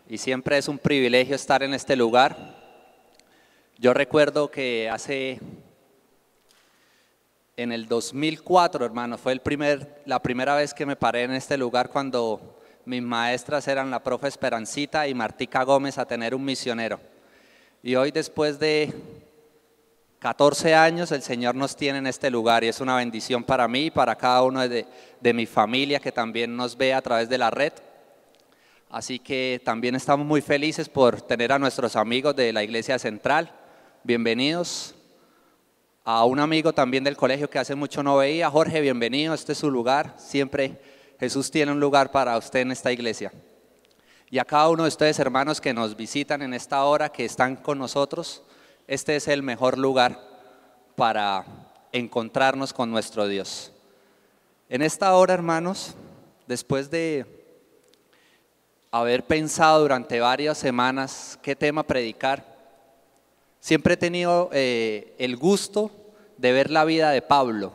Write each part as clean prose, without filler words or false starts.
y siempre es un privilegio estar en este lugar. Yo recuerdo que en el 2004, hermano, fue la primera vez que me paré en este lugar cuando mis maestras eran la profe Esperancita y Martica Gómez a tener un misionero. Y hoy, después de 14 años, el Señor nos tiene en este lugar y es una bendición para mí y para cada uno de mi familia que también nos ve a través de la red. Así que también estamos muy felices por tener a nuestros amigos de la Iglesia Central. Bienvenidos. A un amigo también del colegio que hace mucho no veía, Jorge, bienvenido, este es su lugar. Siempre Jesús tiene un lugar para usted en esta iglesia. Y a cada uno de ustedes, hermanos, que nos visitan en esta hora, que están con nosotros, este es el mejor lugar para encontrarnos con nuestro Dios. En esta hora, hermanos, después de haber pensado durante varias semanas qué tema predicar, siempre he tenido el gusto de ver la vida de Pablo.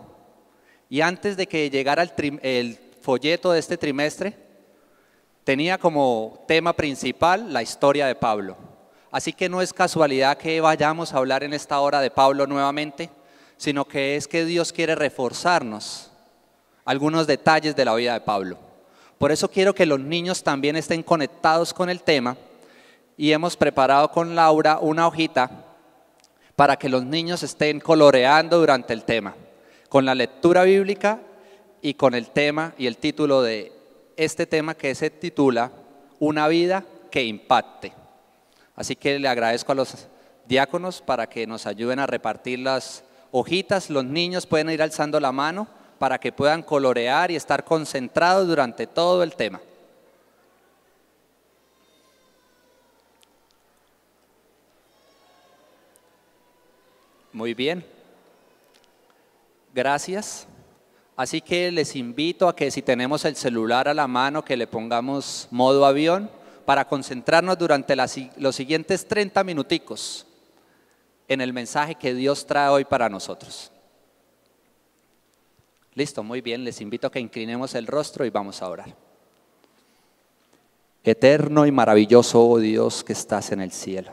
Y antes de que llegara el folleto de este trimestre, tenía como tema principal la historia de Pablo. Así que no es casualidad que vayamos a hablar en esta hora de Pablo nuevamente, sino que es que Dios quiere reforzarnos algunos detalles de la vida de Pablo. Por eso quiero que los niños también estén conectados con el tema y hemos preparado con Laura una hojita para que los niños estén coloreando durante el tema, con la lectura bíblica y con el tema y el título de este tema que se titula Una vida que impacte. Así que le agradezco a los diáconos para que nos ayuden a repartir las hojitas. Los niños pueden ir alzando la mano para que puedan colorear y estar concentrados durante todo el tema. Muy bien, gracias. Así que les invito a que si tenemos el celular a la mano, que le pongamos modo avión para concentrarnos durante los siguientes 30 minuticos en el mensaje que Dios trae hoy para nosotros. Listo, muy bien, les invito a que inclinemos el rostro y vamos a orar. Eterno y maravilloso, oh Dios que estás en el cielo.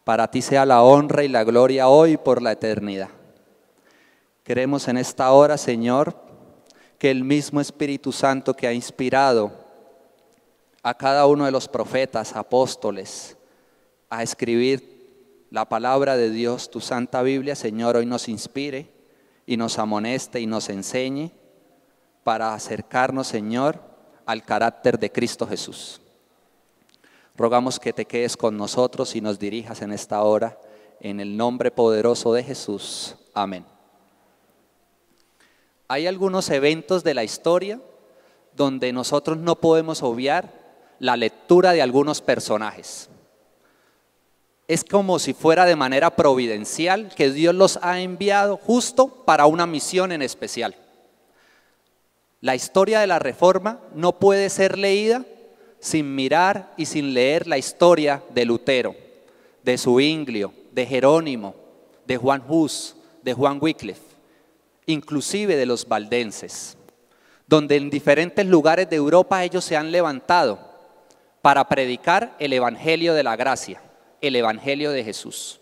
Para ti sea la honra y la gloria hoy por la eternidad. Queremos en esta hora, Señor, que el mismo Espíritu Santo que ha inspirado a cada uno de los profetas, apóstoles, a escribir la palabra de Dios, tu Santa Biblia, Señor, hoy nos inspire y nos amoneste y nos enseñe para acercarnos, Señor, al carácter de Cristo Jesús. Rogamos que te quedes con nosotros y nos dirijas en esta hora, en el nombre poderoso de Jesús. Amén. Hay algunos eventos de la historia donde nosotros no podemos obviar la lectura de algunos personajes. Es como si fuera de manera providencial que Dios los ha enviado justo para una misión en especial. La historia de la Reforma no puede ser leída sin mirar y sin leer la historia de Lutero, de Zwinglio, de Jerónimo, de Juan Hus, de Juan Wycliffe, inclusive de los valdenses, donde en diferentes lugares de Europa ellos se han levantado para predicar el Evangelio de la gracia, el Evangelio de Jesús.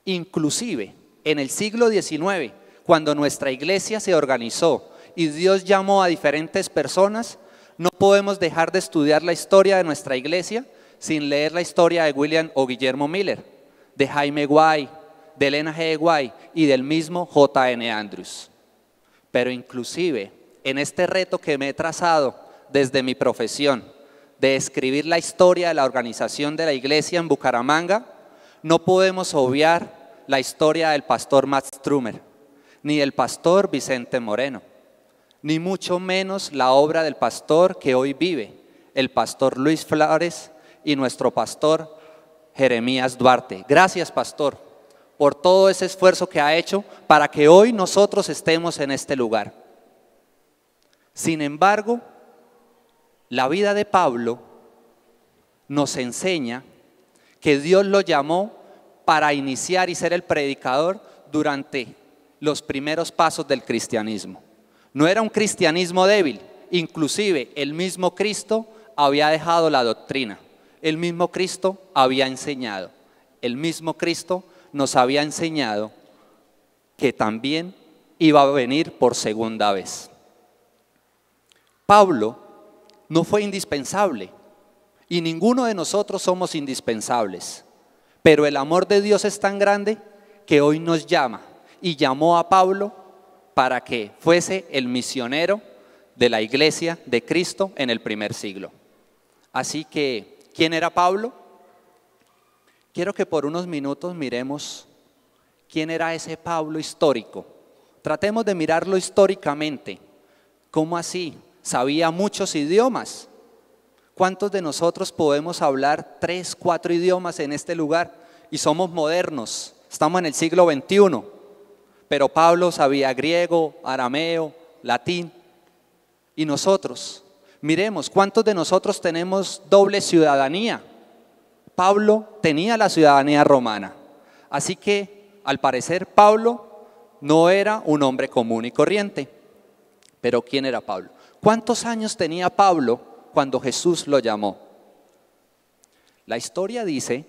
Inclusive en el siglo XIX, cuando nuestra iglesia se organizó y Dios llamó a diferentes personas, no podemos dejar de estudiar la historia de nuestra iglesia sin leer la historia de William o Guillermo Miller, de Jaime Guay, de Elena G. Guay y del mismo J.N. Andrews. Pero inclusive en este reto que me he trazado desde mi profesión de escribir la historia de la organización de la iglesia en Bucaramanga, no podemos obviar la historia del pastor Max Trumer, ni del pastor Vicente Moreno, ni mucho menos la obra del pastor que hoy vive, el pastor Luis Flores y nuestro pastor Jeremías Duarte. Gracias, pastor, por todo ese esfuerzo que ha hecho para que hoy nosotros estemos en este lugar. Sin embargo, la vida de Pablo nos enseña que Dios lo llamó para iniciar y ser el predicador durante los primeros pasos del cristianismo. No era un cristianismo débil, inclusive el mismo Cristo había dejado la doctrina. el mismo Cristo había enseñado. El mismo Cristo nos había enseñado que también iba a venir por segunda vez. Pablo no fue indispensable y ninguno de nosotros somos indispensables, pero el amor de Dios es tan grande que hoy nos llama y llamó a Pablo para que fuese el misionero de la iglesia de Cristo en el primer siglo. Así que, ¿quién era Pablo? Quiero que por unos minutos miremos quién era ese Pablo histórico. Tratemos de mirarlo históricamente. ¿Cómo así? Sabía muchos idiomas. ¿Cuántos de nosotros podemos hablar 3, 4 idiomas en este lugar? Y somos modernos, estamos en el siglo XXI. Pero Pablo sabía griego, arameo, latín. Y nosotros, miremos, ¿cuántos de nosotros tenemos doble ciudadanía? Pablo tenía la ciudadanía romana. Así que, al parecer, Pablo no era un hombre común y corriente. Pero ¿quién era Pablo? ¿Cuántos años tenía Pablo cuando Jesús lo llamó? La historia dice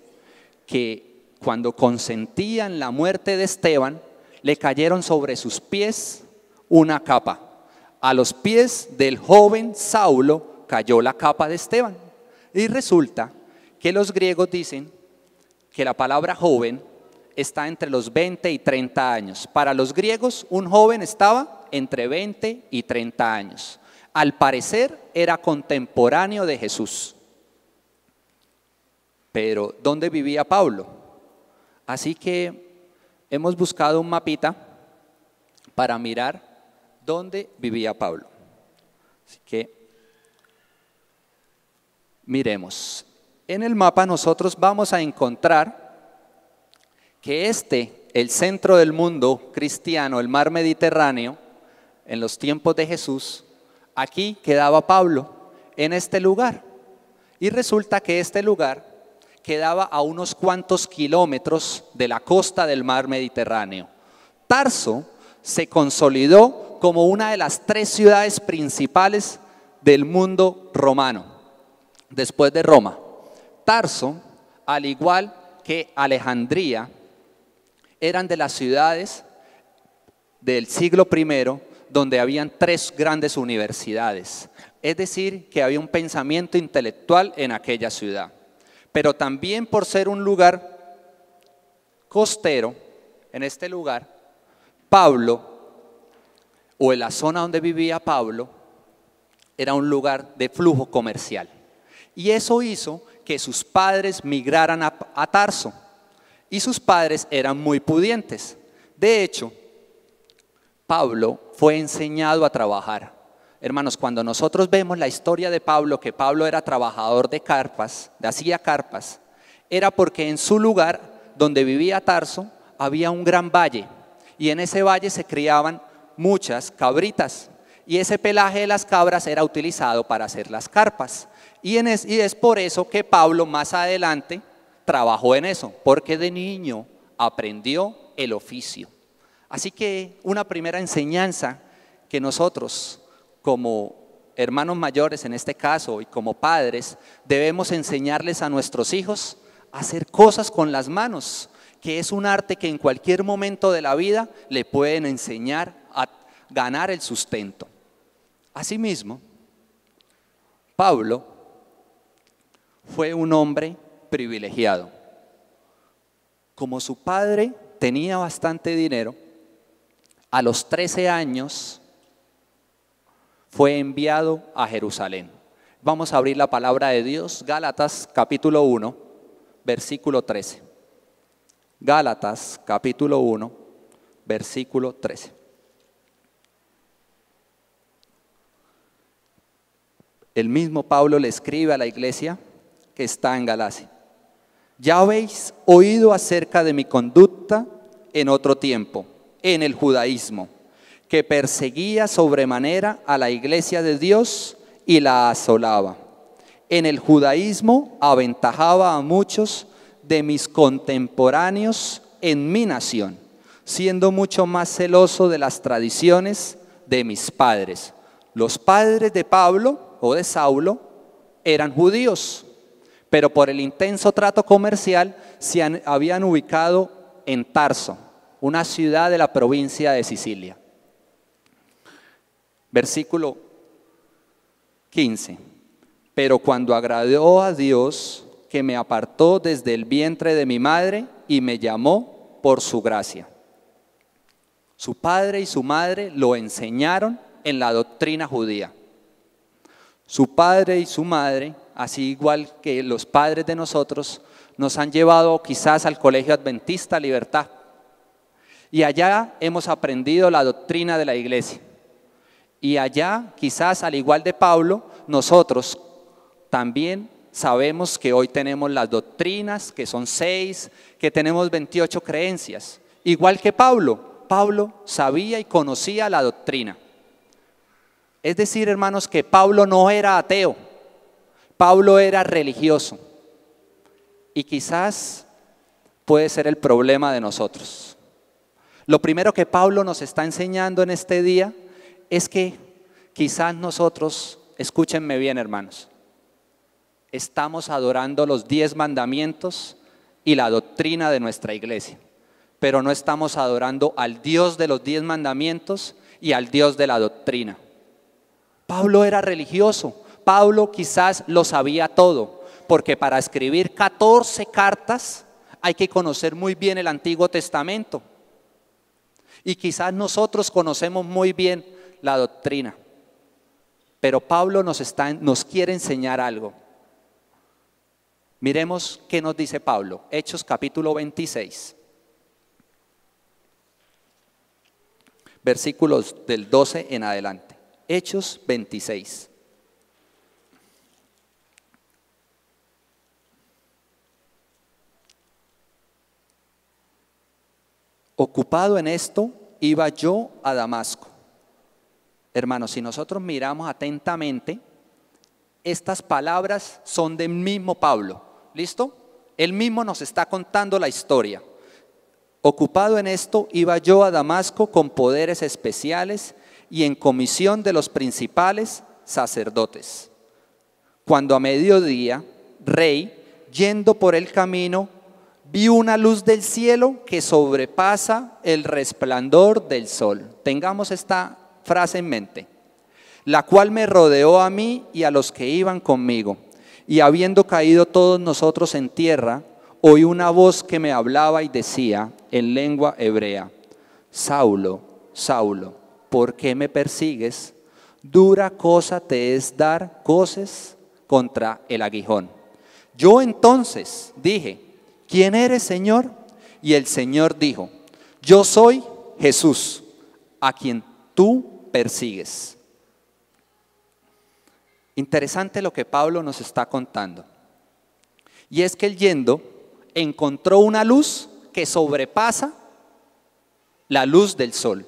que cuando consentían la muerte de Esteban, le cayeron sobre sus pies una capa. A los pies del joven Saulo cayó la capa de Esteban. Y resulta que los griegos dicen que la palabra joven está entre los 20 y 30 años. Para los griegos, un joven estaba entre 20 y 30 años. Al parecer, era contemporáneo de Jesús. Pero, ¿dónde vivía Pablo? Así que hemos buscado un mapita para mirar dónde vivía Pablo. Así que miremos. En el mapa nosotros vamos a encontrar que el centro del mundo cristiano, el mar Mediterráneo, en los tiempos de Jesús, aquí quedaba Pablo, en este lugar. Y resulta que este lugar quedaba a unos cuantos kilómetros de la costa del mar Mediterráneo. Tarso se consolidó como una de las 3 ciudades principales del mundo romano, después de Roma. Tarso, al igual que Alejandría, eran de las ciudades del siglo I donde habían 3 grandes universidades. Es decir, que había un pensamiento intelectual en aquella ciudad. Pero también por ser un lugar costero, en este lugar, Pablo, o en la zona donde vivía Pablo, era un lugar de flujo comercial. Y eso hizo que sus padres migraran a Tarso. Y sus padres eran muy pudientes. De hecho, Pablo fue enseñado a trabajar. Hermanos, cuando nosotros vemos la historia de Pablo, que Pablo era trabajador de carpas, hacía carpas, era porque en su lugar, donde vivía Tarso, había un gran valle. Y en ese valle se criaban muchas cabritas. Y ese pelaje de las cabras era utilizado para hacer las carpas. Y es por eso que Pablo más adelante trabajó en eso, porque de niño aprendió el oficio. Así que una primera enseñanza que nosotros, como hermanos mayores en este caso y como padres, debemos enseñarles a nuestros hijos a hacer cosas con las manos, que es un arte que en cualquier momento de la vida le pueden enseñar a ganar el sustento. Asimismo, Pablo fue un hombre privilegiado. Como su padre tenía bastante dinero, a los 13 años fue enviado a Jerusalén. Vamos a abrir la palabra de Dios, Gálatas capítulo 1, versículo 13. Gálatas capítulo 1, versículo 13. El mismo Pablo le escribe a la iglesia que está en Galacia. Ya habéis oído acerca de mi conducta en otro tiempo, en el judaísmo, que perseguía sobremanera a la iglesia de Dios y la asolaba. En el judaísmo aventajaba a muchos de mis contemporáneos en mi nación, siendo mucho más celoso de las tradiciones de mis padres. Los padres de Pablo o de Saulo eran judíos, pero por el intenso trato comercial habían ubicado en Tarso, una ciudad de la provincia de Sicilia. Versículo 15. Pero cuando agradó a Dios, que me apartó desde el vientre de mi madre y me llamó por su gracia. Su padre y su madre lo enseñaron en la doctrina judía. Su padre y su madre, así igual que los padres de nosotros, nos han llevado quizás al Colegio Adventista Libertad. Y allá hemos aprendido la doctrina de la iglesia. Y allá, quizás al igual de Pablo, nosotros también sabemos que hoy tenemos las doctrinas, que son 6, que tenemos 28 creencias. Igual que Pablo, Pablo sabía y conocía la doctrina. Es decir, hermanos, que Pablo no era ateo, Pablo era religioso. Y quizás puede ser el problema de nosotros. Lo primero que Pablo nos está enseñando en este día es que quizás nosotros, escúchenme bien hermanos, estamos adorando los 10 mandamientos y la doctrina de nuestra iglesia, pero no estamos adorando al Dios de los 10 mandamientos y al Dios de la doctrina. Pablo era religioso, Pablo quizás lo sabía todo, porque para escribir 14 cartas hay que conocer muy bien el Antiguo Testamento. Y quizás nosotros conocemos muy bien la doctrina, pero Pablo nos quiere enseñar algo. Miremos qué nos dice Pablo, Hechos capítulo 26, versículos del 12 en adelante. Hechos 26. Ocupado en esto, iba yo a Damasco. Hermanos, si nosotros miramos atentamente, estas palabras son del mismo Pablo. ¿Listo? Él mismo nos está contando la historia. Ocupado en esto, iba yo a Damasco con poderes especiales y en comisión de los principales sacerdotes. Cuando a mediodía, rey, yendo por el camino, vi una luz del cielo que sobrepasa el resplandor del sol. Tengamos esta frase en mente. La cual me rodeó a mí y a los que iban conmigo. Y habiendo caído todos nosotros en tierra, oí una voz que me hablaba y decía en lengua hebrea: Saulo, Saulo, ¿por qué me persigues? Dura cosa te es dar coces contra el aguijón. Yo entonces dije: ¿quién eres, Señor? Y el Señor dijo: yo soy Jesús, a quien tú persigues. Interesante lo que Pablo nos está contando. Y es que él yendo encontró una luz que sobrepasa la luz del sol.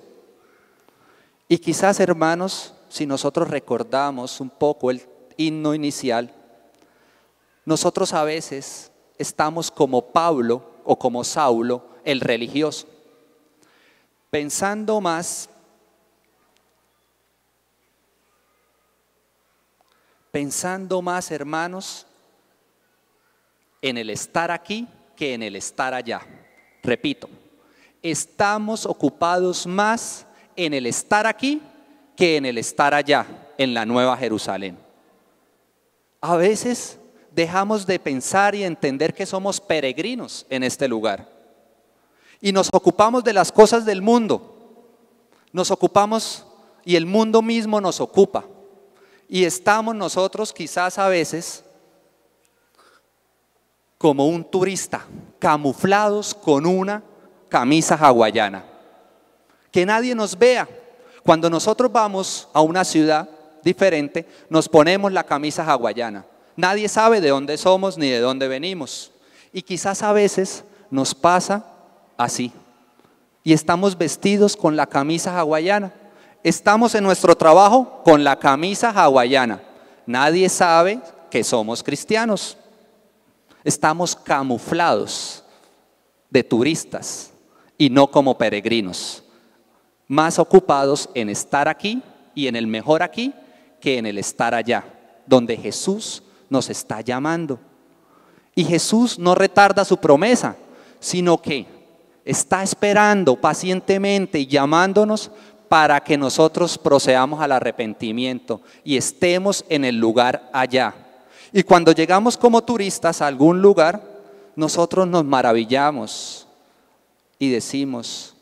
Y quizás, hermanos, si nosotros recordamos un poco el himno inicial, nosotros a veces estamos como Pablo o como Saulo, el religioso, pensando más hermanos en el estar aquí que en el estar allá. Repito, estamos ocupados más en el estar aquí que en el estar allá, en la Nueva Jerusalén. A veces dejamos de pensar y entender que somos peregrinos en este lugar y nos ocupamos de las cosas del mundo, nos ocupamos y el mundo mismo nos ocupa, y estamos nosotros quizás a veces como un turista, camuflados con una camisa hawaiana, que nadie nos vea. Cuando nosotros vamos a una ciudad diferente, nos ponemos la camisa hawaiana. Nadie sabe de dónde somos ni de dónde venimos. Y quizás a veces nos pasa así. Y estamos vestidos con la camisa hawaiana. Estamos en nuestro trabajo con la camisa hawaiana. Nadie sabe que somos cristianos. Estamos camuflados de turistas y no como peregrinos. Más ocupados en estar aquí y en el mejor aquí que en el estar allá, donde Jesús nos está llamando. Y Jesús no retarda su promesa, sino que está esperando pacientemente y llamándonos para que nosotros procedamos al arrepentimiento y estemos en el lugar allá. Y cuando llegamos como turistas a algún lugar, nosotros nos maravillamos y decimos,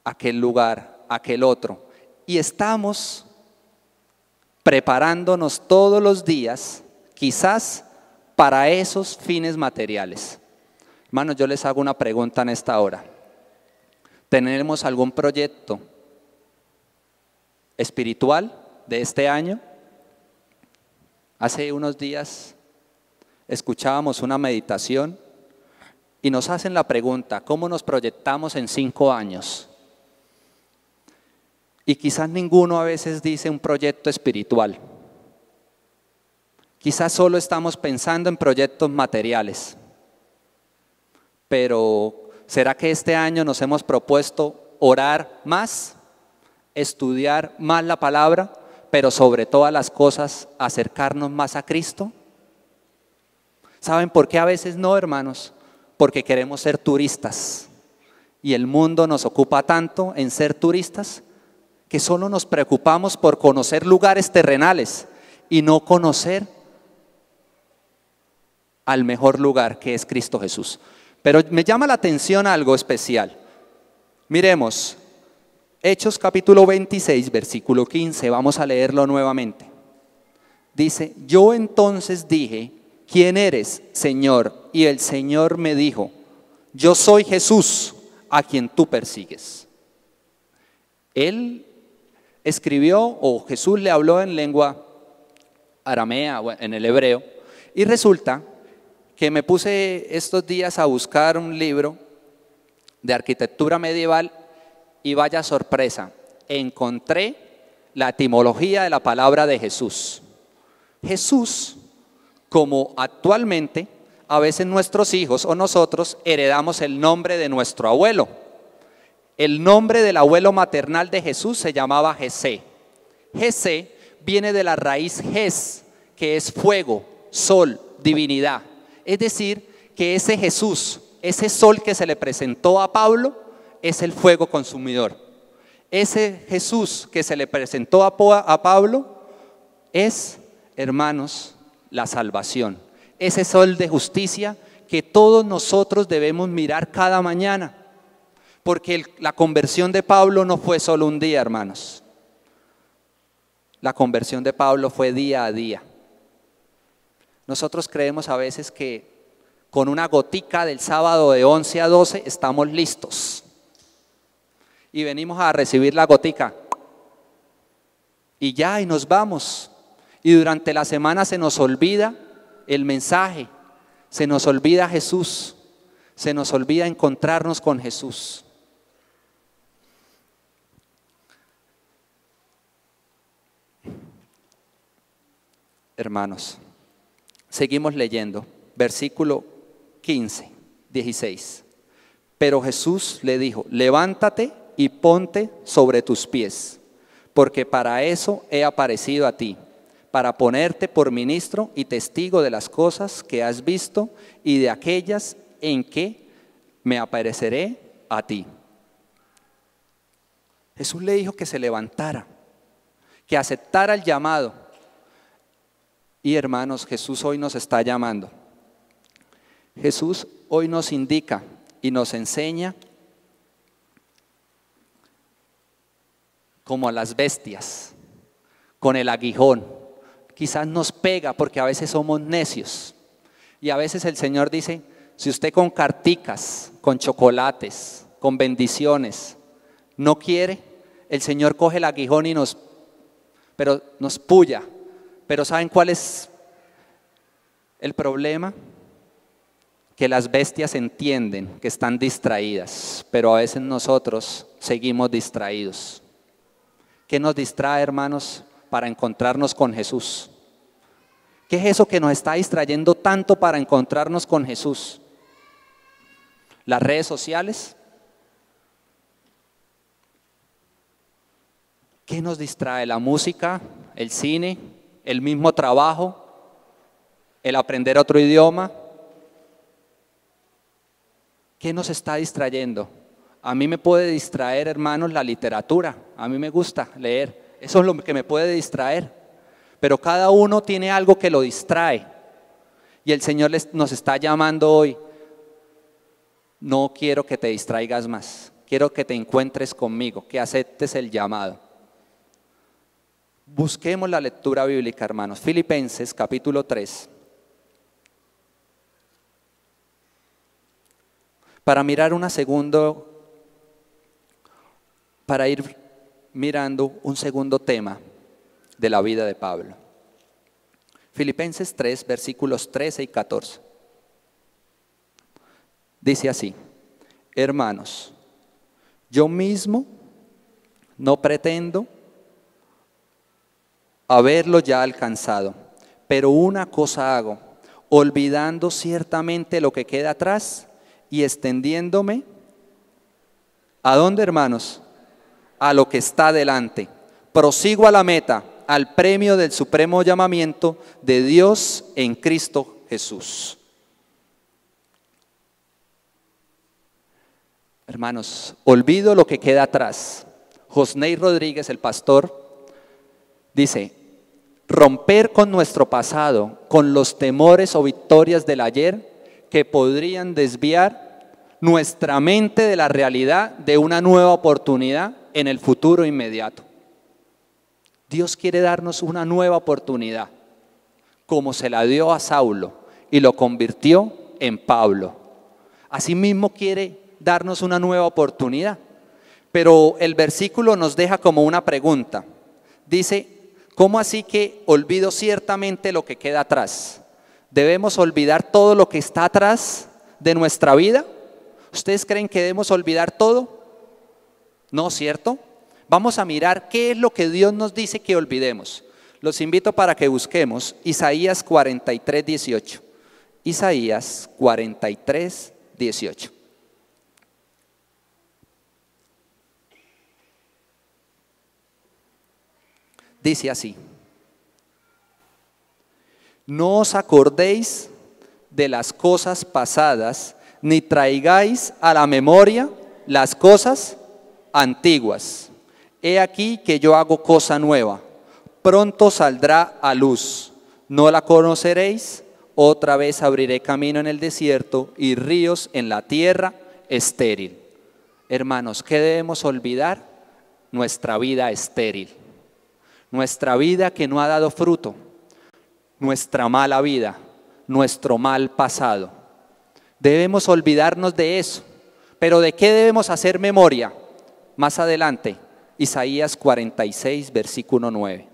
aquel lugar, aquel otro. Y estamos preparándonos todos los días, quizás para esos fines materiales. Hermanos, yo les hago una pregunta en esta hora. ¿Tenemos algún proyecto espiritual de este año? Hace unos días escuchábamos una meditación y nos hacen la pregunta, ¿cómo nos proyectamos en 5 años? Y quizás ninguno a veces dice un proyecto espiritual. Quizás solo estamos pensando en proyectos materiales. Pero ¿será que este año nos hemos propuesto orar más, estudiar más la palabra, pero sobre todas las cosas acercarnos más a Cristo? ¿Saben por qué a veces no, hermanos? Porque queremos ser turistas y el mundo nos ocupa tanto en ser turistas que solo nos preocupamos por conocer lugares terrenales y no conocer al mejor lugar, que es Cristo Jesús. Pero me llama la atención algo especial. Miremos, Hechos capítulo 26, versículo 15, vamos a leerlo nuevamente. Dice, yo entonces dije, ¿quién eres, Señor? Y el Señor me dijo, yo soy Jesús, a quien tú persigues. Él escribió, o Jesús le habló en lengua aramea, en el hebreo, y resulta que me puse estos días a buscar un libro de arquitectura medieval y vaya sorpresa, encontré la etimología de la palabra de Jesús. Jesús, como actualmente a veces nuestros hijos o nosotros heredamos el nombre de nuestro abuelo. El nombre del abuelo maternal de Jesús se llamaba Jesé. Jesé viene de la raíz Jes, que es fuego, sol, divinidad. Es decir, que ese Jesús, ese sol que se le presentó a Pablo, es el fuego consumidor. Ese Jesús que se le presentó a Pablo es, hermanos, la salvación. Ese sol de justicia que todos nosotros debemos mirar cada mañana. Porque la conversión de Pablo no fue solo un día, hermanos. La conversión de Pablo fue día a día. Nosotros creemos a veces que con una gotica del sábado de 11 a 12 estamos listos. Y venimos a recibir la gotica. Y ya, y nos vamos. Y durante la semana se nos olvida el mensaje. Se nos olvida Jesús. Se nos olvida encontrarnos con Jesús. Hermanos, seguimos leyendo, versículo 15, 16. Pero Jesús le dijo, levántate y ponte sobre tus pies, porque para eso he aparecido a ti, para ponerte por ministro y testigo de las cosas que has visto y de aquellas en que me apareceré a ti. Jesús le dijo que se levantara, que aceptara el llamado. Y hermanos, Jesús hoy nos está llamando. Jesús hoy nos indica y nos enseña como a las bestias, con el aguijón. Quizás nos pega porque a veces somos necios. Y a veces el Señor dice, si usted con carticas, con chocolates, con bendiciones, no quiere, el Señor coge el aguijón y nos puya. Pero ¿saben cuál es el problema? Que las bestias entienden que están distraídas, pero a veces nosotros seguimos distraídos. ¿Qué nos distrae, hermanos, para encontrarnos con Jesús? ¿Qué es eso que nos está distrayendo tanto para encontrarnos con Jesús? ¿Las redes sociales? ¿Qué nos distrae? ¿La música? ¿El cine? ¿El mismo trabajo? el aprender otro idioma. ¿Qué nos está distrayendo? A mí me puede distraer, hermanos, la literatura. A mí me gusta leer. Eso es lo que me puede distraer. Pero cada uno tiene algo que lo distrae. Y el Señor nos está llamando hoy. No quiero que te distraigas más. Quiero que te encuentres conmigo, que aceptes el llamado. Busquemos la lectura bíblica, hermanos. Filipenses capítulo 3. Para ir mirando un segundo tema de la vida de Pablo. Filipenses 3, versículos 13 y 14. Dice así: hermanos, yo mismo no pretendo haberlo ya alcanzado, pero una cosa hago, olvidando ciertamente lo que queda atrás y extendiéndome, ¿a dónde, hermanos? A lo que está delante. Prosigo a la meta, al premio del supremo llamamiento de Dios en Cristo Jesús. Hermanos, olvido lo que queda atrás. Josney Rodríguez, el pastor, dice: romper con nuestro pasado, con los temores o victorias del ayer que podrían desviar nuestra mente de la realidad de una nueva oportunidad en el futuro inmediato. Dios quiere darnos una nueva oportunidad, como se la dio a Saulo y lo convirtió en Pablo. Asimismo quiere darnos una nueva oportunidad. Pero el versículo nos deja como una pregunta. Dice: ¿cómo así que olvido ciertamente lo que queda atrás? ¿Debemos olvidar todo lo que está atrás de nuestra vida? ¿Ustedes creen que debemos olvidar todo? No, ¿cierto? Vamos a mirar qué es lo que Dios nos dice que olvidemos. Los invito para que busquemos Isaías 43, 18. Isaías 43, 18. Dice así: no os acordéis de las cosas pasadas, ni traigáis a la memoria las cosas antiguas. He aquí que yo hago cosa nueva, pronto saldrá a luz, ¿no la conoceréis? Otra vez abriré camino en el desierto y ríos en la tierra estéril. Hermanos, ¿qué debemos olvidar? Nuestra vida estéril. Nuestra vida que no ha dado fruto, nuestra mala vida, nuestro mal pasado. Debemos olvidarnos de eso. ¿Pero de qué debemos hacer memoria? Más adelante, Isaías 46, versículo 9.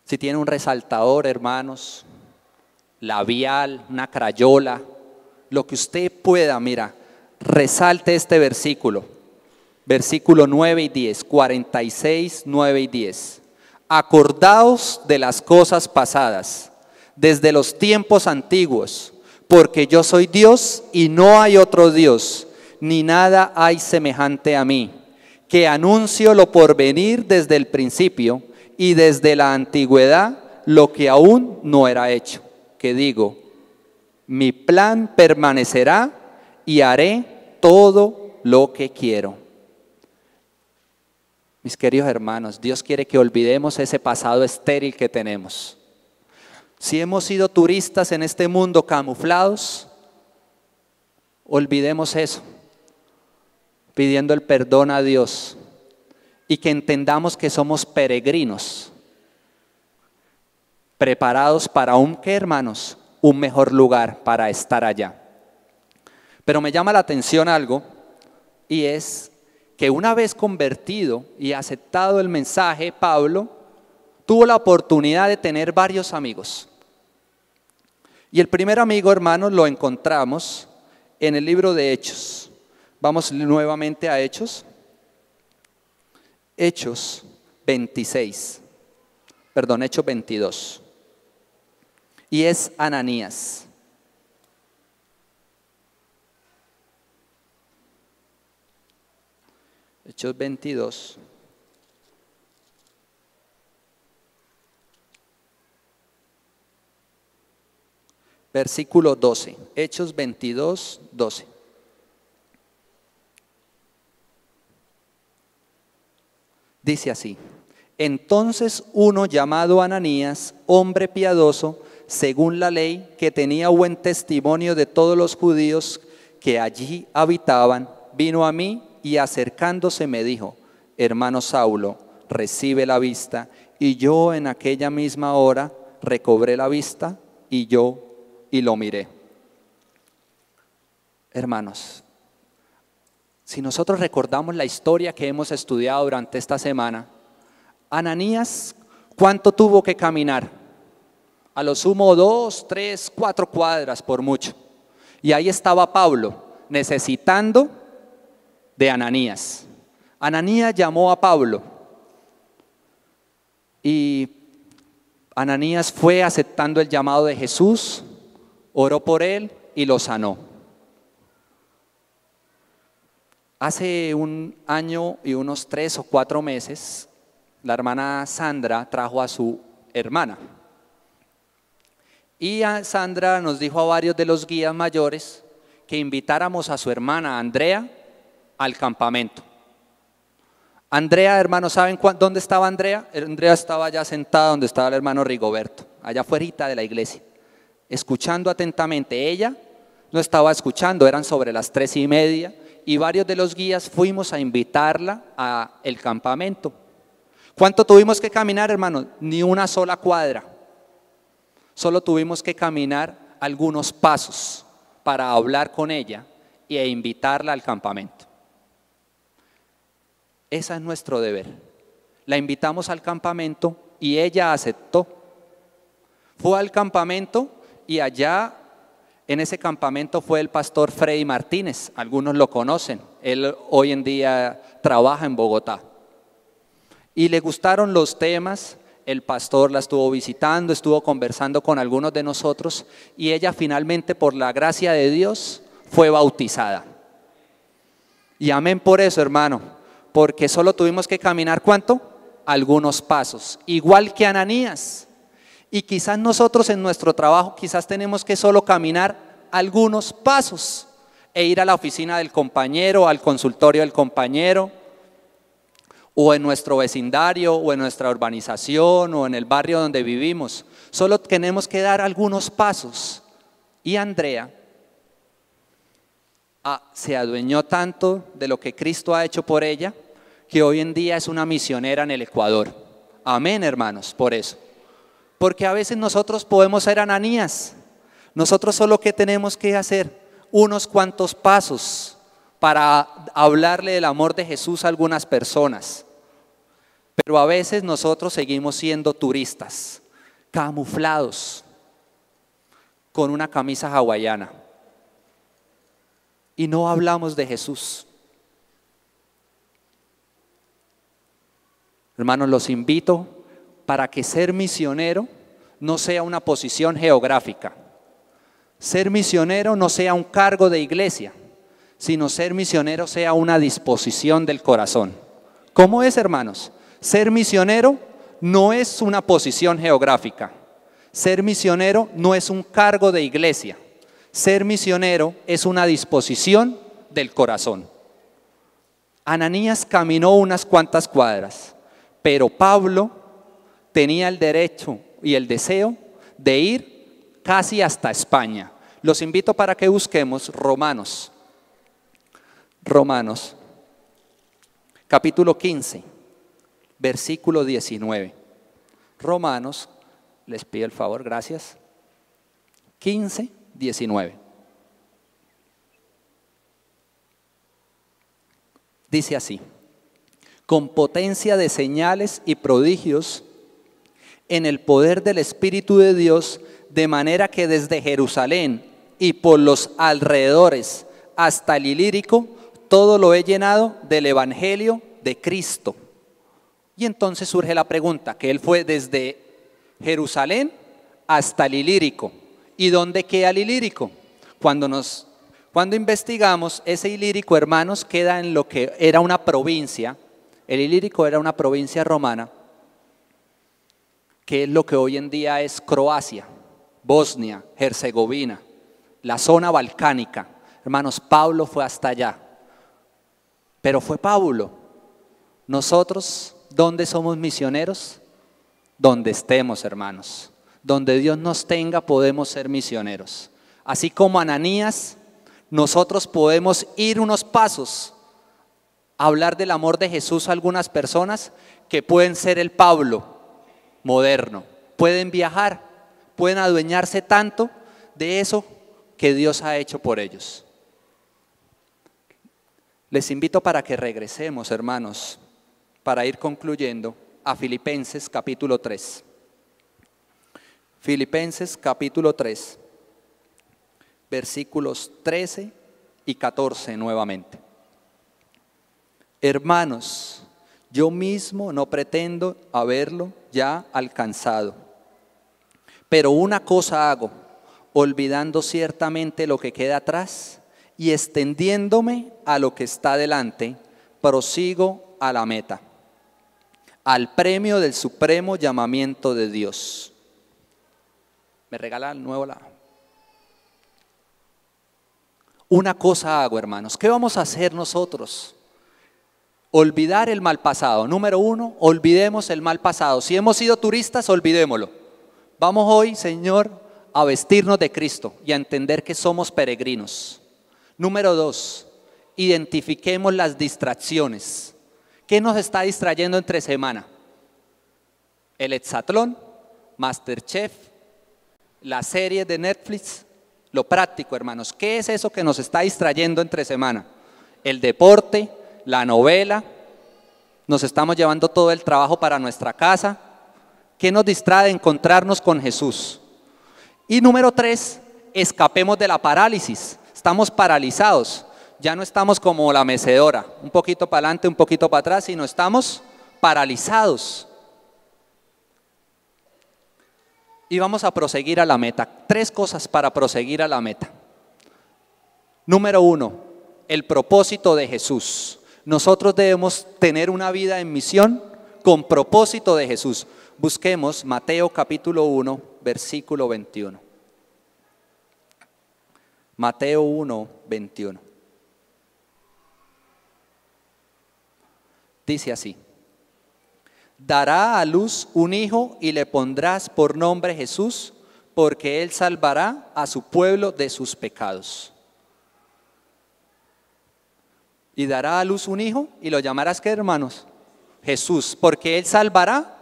Si tiene un resaltador, hermanos, labial, una crayola, lo que usted pueda, mira, resalte este versículo. Versículo 9 y 10, 46, 9 y 10. Acordaos de las cosas pasadas, desde los tiempos antiguos, porque yo soy Dios y no hay otro Dios, ni nada hay semejante a mí, que anuncio lo porvenir desde el principio y desde la antigüedad lo que aún no era hecho, que digo, mi plan permanecerá y haré todo lo que quiero. Mis queridos hermanos, Dios quiere que olvidemos ese pasado estéril que tenemos. Si hemos sido turistas en este mundo camuflados, olvidemos eso, pidiendo el perdón a Dios y que entendamos que somos peregrinos, preparados para ¿qué, hermanos? Un mejor lugar para estar allá. Pero me llama la atención algo, y es que una vez convertido y aceptado el mensaje, Pablo tuvo la oportunidad de tener varios amigos. Y el primer amigo, hermanos, lo encontramos en el libro de Hechos. Vamos nuevamente a Hechos. Hechos 26. Perdón, Hechos 22. Y es Ananías. Hechos 22. versículo 12. Hechos 22, 12. Dice así: entonces uno llamado Ananías, hombre piadoso, según la ley, que tenía buen testimonio de todos los judíos que allí habitaban, vino a mí y acercándose me dijo: hermano Saulo, recibe la vista. Y yo en aquella misma hora recobré la vista y lo miré. Hermanos, si nosotros recordamos la historia que hemos estudiado durante esta semana, Ananías, ¿cuánto tuvo que caminar? A lo sumo 2, 3, 4 cuadras por mucho. Y ahí estaba Pablo, necesitando de Ananías. Ananías llamó a Pablo y Ananías fue aceptando el llamado de Jesús, oró por él y lo sanó. Hace un año y unos 3 o 4 meses, la hermana Sandra trajo a su hermana. Y Sandra nos dijo a varios de los guías mayores que invitáramos a su hermana Andrea al campamento. Andrea, hermanos, ¿saben dónde estaba Andrea? Andrea estaba allá sentada donde estaba el hermano Rigoberto, allá afuera de la iglesia, escuchando atentamente. Ella no estaba escuchando, eran sobre las 3:30 y varios de los guías fuimos a invitarla al campamento. ¿Cuánto tuvimos que caminar, hermanos? Ni una sola cuadra. Solo tuvimos que caminar algunos pasos para hablar con ella e invitarla al campamento. Ese es nuestro deber. La invitamos al campamento y ella aceptó. Fue al campamento y allá en ese campamento fue el pastor Freddy Martínez. Algunos lo conocen. Él hoy en día trabaja en Bogotá. Y le gustaron los temas. El pastor la estuvo visitando, estuvo conversando con algunos de nosotros y ella finalmente, por la gracia de Dios, fue bautizada. Y amén por eso, hermano, porque solo tuvimos que caminar, ¿cuánto? Algunos pasos, igual que Ananías. Y quizás nosotros en nuestro trabajo, quizás tenemos que solo caminar algunos pasos e ir a la oficina del compañero, al consultorio del compañero, o en nuestro vecindario, o en nuestra urbanización, o en el barrio donde vivimos. Solo tenemos que dar algunos pasos. Y Andrea se adueñó tanto de lo que Cristo ha hecho por ella, que hoy en día es una misionera en el Ecuador. Amén, hermanos, por eso. Porque a veces nosotros podemos ser Ananías. Nosotros solo que tenemos que hacer unos cuantos pasos para hablarle del amor de Jesús a algunas personas. Pero a veces nosotros seguimos siendo turistas, camuflados, con una camisa hawaiana. Y no hablamos de Jesús. Hermanos, los invito para que ser misionero no sea una posición geográfica. Ser misionero no sea un cargo de iglesia, sino ser misionero sea una disposición del corazón. ¿Cómo es, hermanos? Ser misionero no es una posición geográfica. Ser misionero no es un cargo de iglesia. Ser misionero es una disposición del corazón. Ananías caminó unas cuantas cuadras, pero Pablo tenía el derecho y el deseo de ir casi hasta España. Los invito para que busquemos Romanos, capítulo 15, versículo 19. Romanos, les pido el favor, gracias. 15, 19. Dice así: con potencia de señales y prodigios en el poder del Espíritu de Dios, de manera que desde Jerusalén y por los alrededores hasta el Ilírico, todo lo he llenado del Evangelio de Cristo. Y entonces surge la pregunta, que él fue desde Jerusalén hasta el Ilírico. ¿Y dónde queda el Ilírico? Cuando investigamos, ese Ilírico, hermanos, queda en lo que era una provincia. El Ilírico era una provincia romana, que es lo que hoy en día es Croacia. Bosnia, Herzegovina, la zona balcánica. Hermanos, Pablo fue hasta allá. Pero fue Pablo. Nosotros, ¿dónde somos misioneros? Donde estemos, hermanos. Donde Dios nos tenga, podemos ser misioneros. Así como Ananías, nosotros podemos ir unos pasos a hablar del amor de Jesús a algunas personas que pueden ser el Pablo moderno. Pueden viajar, pueden adueñarse tanto de eso que Dios ha hecho por ellos. Les invito para que regresemos, hermanos, para ir concluyendo a Filipenses capítulo 3. Filipenses capítulo 3, versículos 13 y 14 nuevamente. Hermanos, yo mismo no pretendo haberlo ya alcanzado, pero una cosa hago, olvidando ciertamente lo que queda atrás y extendiéndome a lo que está delante, prosigo a la meta, al premio del supremo llamamiento de Dios. ¿Me regala el nuevo la? Una cosa hago, hermanos. ¿Qué vamos a hacer nosotros? Olvidar el mal pasado. Número uno, olvidemos el mal pasado. Si hemos sido turistas, olvidémoslo. Vamos hoy, Señor, a vestirnos de Cristo y a entender que somos peregrinos. Número dos, identifiquemos las distracciones. ¿Qué nos está distrayendo entre semana? El hexatlón, Masterchef, la serie de Netflix. Lo práctico, hermanos. ¿Qué es eso que nos está distrayendo entre semana? El deporte, la novela. Nos estamos llevando todo el trabajo para nuestra casa. ¿Qué nos distrae de encontrarnos con Jesús? Y número tres, escapemos de la parálisis. Estamos paralizados. Ya no estamos como la mecedora, un poquito para adelante, un poquito para atrás, sino estamos paralizados. Y vamos a proseguir a la meta. 3 cosas para proseguir a la meta. Número 1, el propósito de Jesús. Nosotros debemos tener una vida en misión con propósito de Jesús. Busquemos Mateo capítulo 1, versículo 21. Mateo 1, 21. Dice así: dará a luz un hijo y le pondrás por nombre Jesús, porque él salvará a su pueblo de sus pecados. Y dará a luz un hijo y lo llamarás, ¿qué, hermanos? Jesús, porque él salvará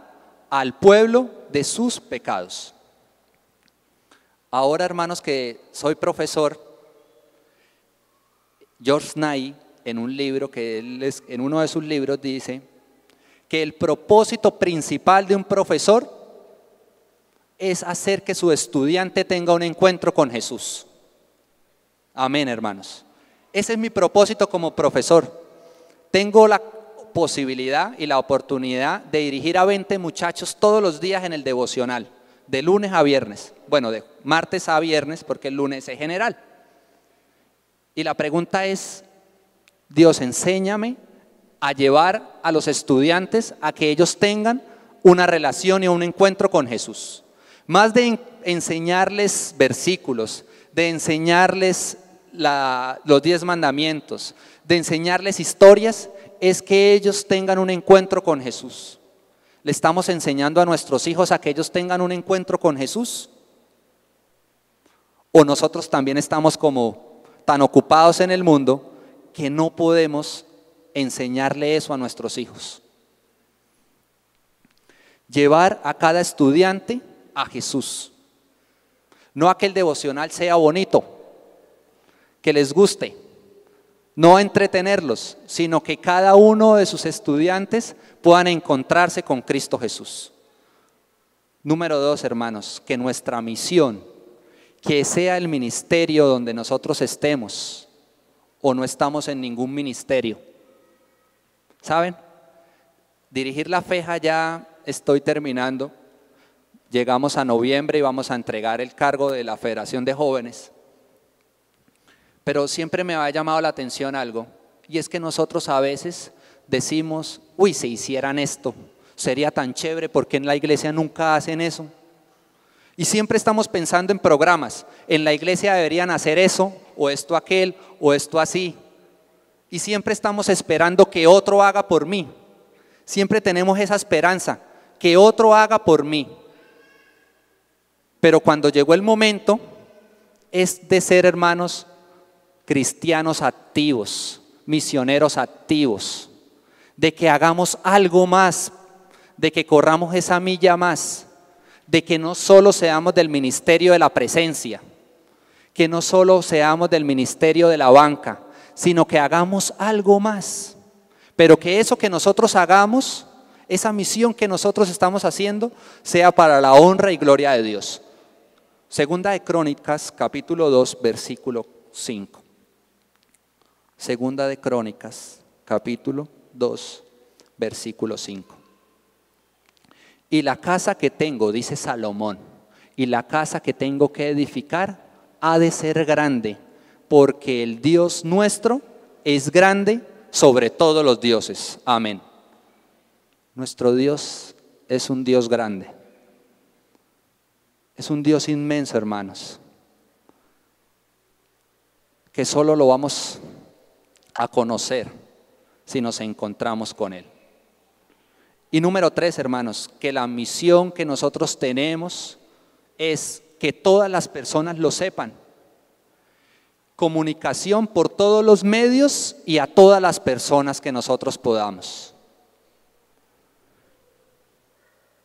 al pueblo de sus pecados. Ahora, hermanos, que soy profesor, George Nye, en un libro que en uno de sus libros dice que el propósito principal de un profesor es hacer que su estudiante tenga un encuentro con Jesús. Amén, hermanos. Ese es mi propósito como profesor. Tengo la posibilidad y la oportunidad de dirigir a 20 muchachos todos los días en el devocional, de lunes a viernes. Bueno, de martes a viernes, porque el lunes es general. Y la pregunta es: Dios, enséñame a llevar a los estudiantes a que ellos tengan una relación y un encuentro con Jesús. Más de enseñarles versículos, de enseñarles los 10 mandamientos, de enseñarles historias, es que ellos tengan un encuentro con Jesús. ¿Le estamos enseñando a nuestros hijos a que ellos tengan un encuentro con Jesús? ¿O nosotros también estamos como tan ocupados en el mundo que no podemos enseñarle eso a nuestros hijos? Llevar a cada estudiante a Jesús. No a que el devocional sea bonito, que les guste, no a entretenerlos, sino que cada uno de sus estudiantes puedan encontrarse con Cristo Jesús. Número 2, hermanos, que nuestra misión, que sea el ministerio donde nosotros estemos, o no estamos en ningún ministerio. ¿Saben? Dirigir la FEJA, ya estoy terminando. Llegamos a noviembre y vamos a entregar el cargo de la Federación de Jóvenes. Pero siempre me ha llamado la atención algo, y es que nosotros a veces decimos: uy, si hicieran esto, sería tan chévere, porque en la iglesia nunca hacen eso. Y siempre estamos pensando en programas. En la iglesia deberían hacer eso, o esto aquel, o esto así. Y siempre estamos esperando que otro haga por mí. Siempre tenemos esa esperanza, que otro haga por mí. Pero cuando llegó el momento, es de ser, hermanos, cristianos activos, misioneros activos, de que hagamos algo más, de que corramos esa milla más, de que no solo seamos del ministerio de la presencia, que no solo seamos del ministerio de la banca, sino que hagamos algo más, pero que eso que nosotros hagamos, esa misión que nosotros estamos haciendo, sea para la honra y gloria de Dios. Segunda de Crónicas, capítulo 2, versículo 5. Segunda de Crónicas, capítulo 2, versículo 5. Y la casa que tengo, dice Salomón, y la casa que tengo que edificar ha de ser grande, porque el Dios nuestro es grande sobre todos los dioses. Amén. Nuestro Dios es un Dios grande. Es un Dios inmenso, hermanos, que solo lo vamos a conocer si nos encontramos con Él. Y número 3, hermanos, que la misión que nosotros tenemos es que todas las personas lo sepan. Comunicación por todos los medios y a todas las personas que nosotros podamos.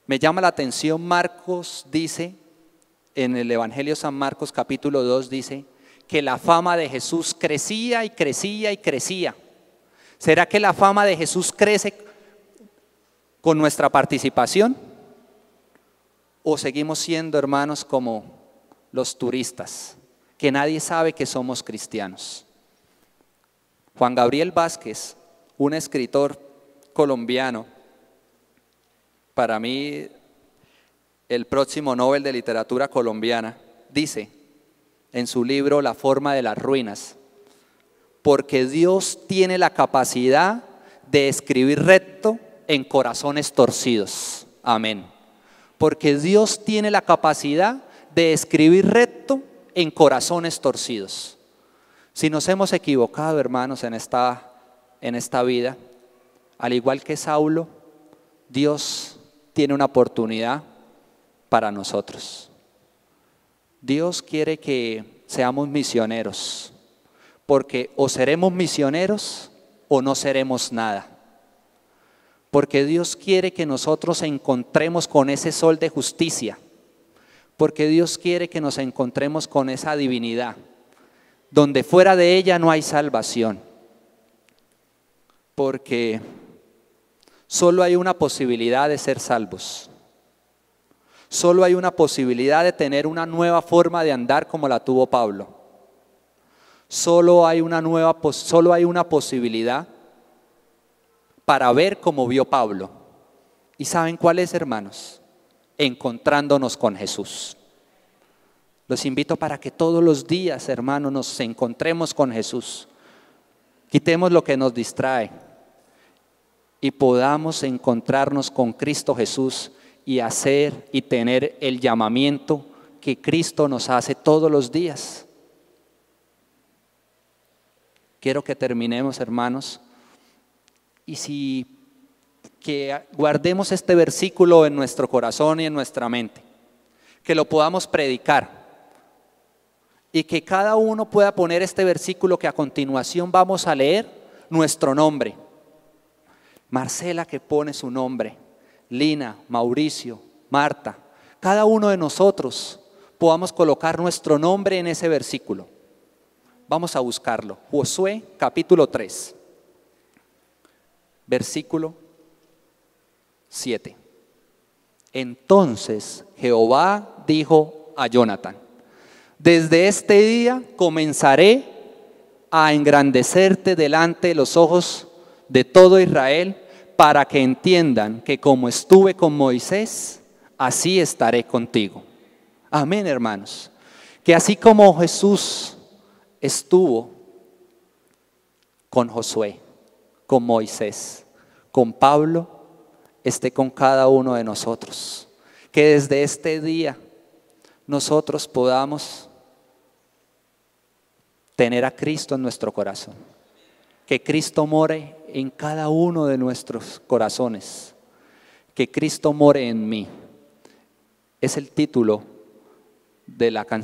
Me llama la atención, Marcos dice, en el Evangelio de San Marcos capítulo 2 dice, que la fama de Jesús crecía y crecía y crecía. ¿Será que la fama de Jesús crece con nuestra participación? ¿O seguimos siendo, hermanos, como los turistas, que nadie sabe que somos cristianos? Juan Gabriel Vázquez, un escritor colombiano, para mí el próximo Nobel de Literatura colombiana, dice en su libro La forma de las ruinas, porque Dios tiene la capacidad de escribir recto en corazones torcidos. Amén. Porque Dios tiene la capacidad de escribir recto en corazones torcidos. Si nos hemos equivocado, hermanos, en esta vida, al igual que Saulo, Dios tiene una oportunidad para nosotros. Dios quiere que seamos misioneros, porque o seremos misioneros o no seremos nada. Porque Dios quiere que nosotros encontremos con ese sol de justicia, porque Dios quiere que nos encontremos con esa divinidad, donde fuera de ella no hay salvación. Porque solo hay una posibilidad de ser salvos. Solo hay una posibilidad de tener una nueva forma de andar como la tuvo Pablo. Solo hay una posibilidad para ver como vio Pablo. ¿Y saben cuál es, hermanos? Encontrándonos con Jesús. Los invito para que todos los días, hermanos, nos encontremos con Jesús. Quitemos lo que nos distrae y podamos encontrarnos con Cristo Jesús y hacer y tener el llamamiento que Cristo nos hace todos los días. Quiero que terminemos, hermanos, y que guardemos este versículo en nuestro corazón y en nuestra mente, que lo podamos predicar y que cada uno pueda poner este versículo que a continuación vamos a leer, nuestro nombre. Marcela, que pone su nombre, Lina, Mauricio, Marta, cada uno de nosotros podamos colocar nuestro nombre en ese versículo. Vamos a buscarlo. Josué capítulo 3, versículo 7. Entonces Jehová dijo a Jonatán: desde este día comenzaré a engrandecerte delante de los ojos de todo Israel, para que entiendan que como estuve con Moisés, así estaré contigo. Amén, hermanos. Que así como Jesús estuvo con Josué, con Moisés, con Pablo, esté con cada uno de nosotros. Que desde este día nosotros podamos tener a Cristo en nuestro corazón. Que Cristo more en cada uno de nuestros corazones. Que Cristo more en mí. Es el título de la canción.